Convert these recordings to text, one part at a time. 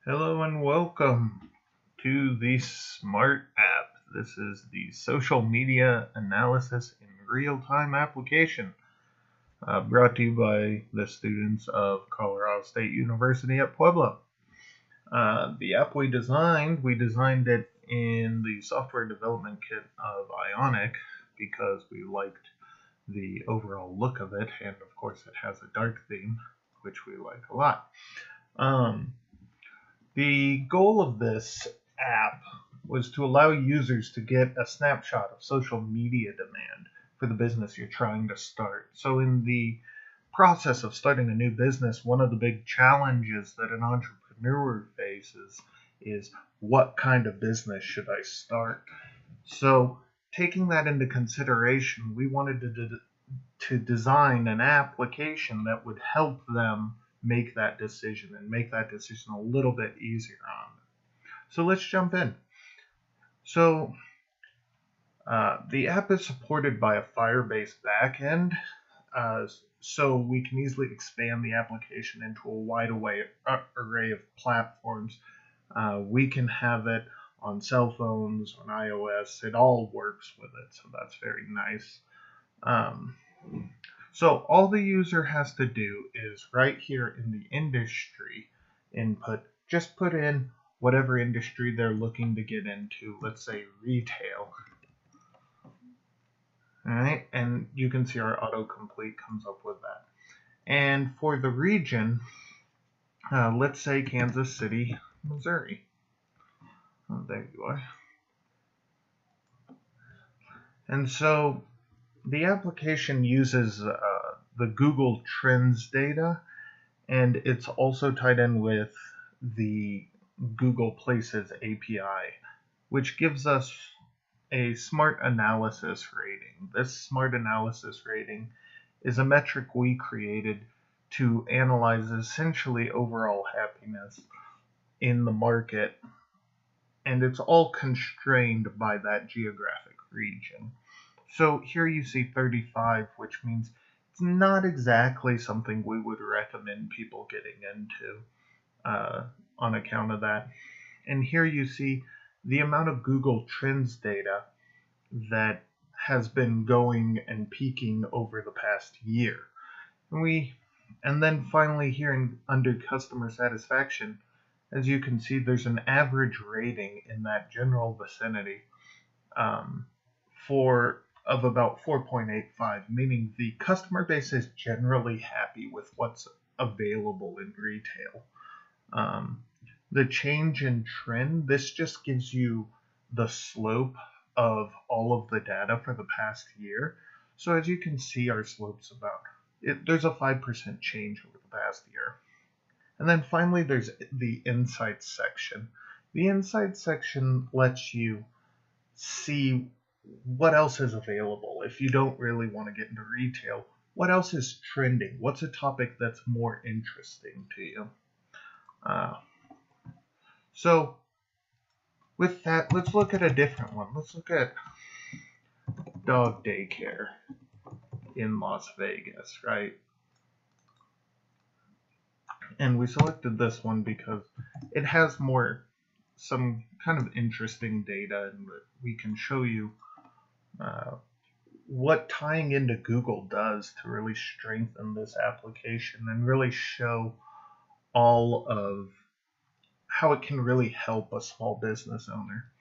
Hello and welcome to the Smart App. This is the social media analysis in real-time application brought to you by the students of Colorado State University at Pueblo. The app we designed it in the software development kit of Ionic because we liked the overall look of it, and of course it has a dark theme, which we like a lot. The goal of this app was to allow users to get a snapshot of social media demand for the business you're trying to start. So in the process of starting a new business, one of the big challenges that an entrepreneur faces is what kind of business should I start? So taking that into consideration, we wanted to design an application that would help them make that decision and make that decision a little bit easier on them. So let's jump in. So the app is supported by a Firebase backend, so we can easily expand the application into a wide array of platforms. We can have it on cell phones, on iOS. It all works with it, so that's very nice. So all the user has to do is right here in the industry input, just put in whatever industry they're looking to get into, let's say retail. All right, and you can see our autocomplete comes up with that. And for the region, let's say Kansas City, Missouri. Oh, there you are. And so the application uses the Google Trends data, and it's also tied in with the Google Places API, which gives us a smart analysis rating. This smart analysis rating is a metric we created to analyze essentially overall happiness in the market, and it's all constrained by that geographic region. So here you see 35, which means it's not exactly something we would recommend people getting into on account of that. And here you see the amount of Google Trends data that has been going and peaking over the past year. And then finally here under customer satisfaction, as you can see, there's an average rating in that general vicinity of about 4.85, meaning the customer base is generally happy with what's available in retail. The change in trend, this just gives you the slope of all of the data for the past year. So as you can see, our slope's there's a 5% change over the past year. And then finally, there's the insights section. The insights section lets you see what else is available. If you don't really want to get into retail, what else is trending? What's a topic that's more interesting to you? So with that, let's look at a different one. Let's look at dog daycare in Las Vegas, right? And we selected this one because it has some kind of interesting data, and we can show you what tying into Google does to really strengthen this application and really show all of how it can really help a small business owner.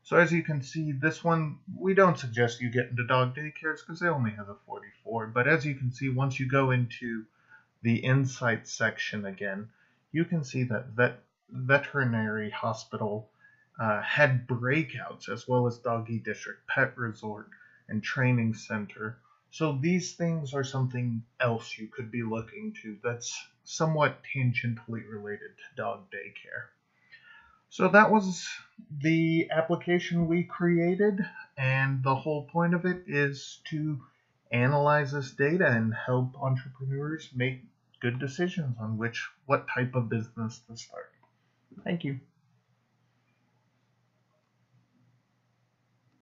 So as you can see, this one, we don't suggest you get into dog daycares because it only has a 44. But as you can see, once you go into the insights section again, you can see that veterinary hospital had breakouts, as well as doggy district, pet resort, and training center. So these things are something else you could be looking to that's somewhat tangentially related to dog daycare. So that was the application we created, and the whole point of it is to analyze this data and help entrepreneurs make good decisions on what type of business to start. Thank you.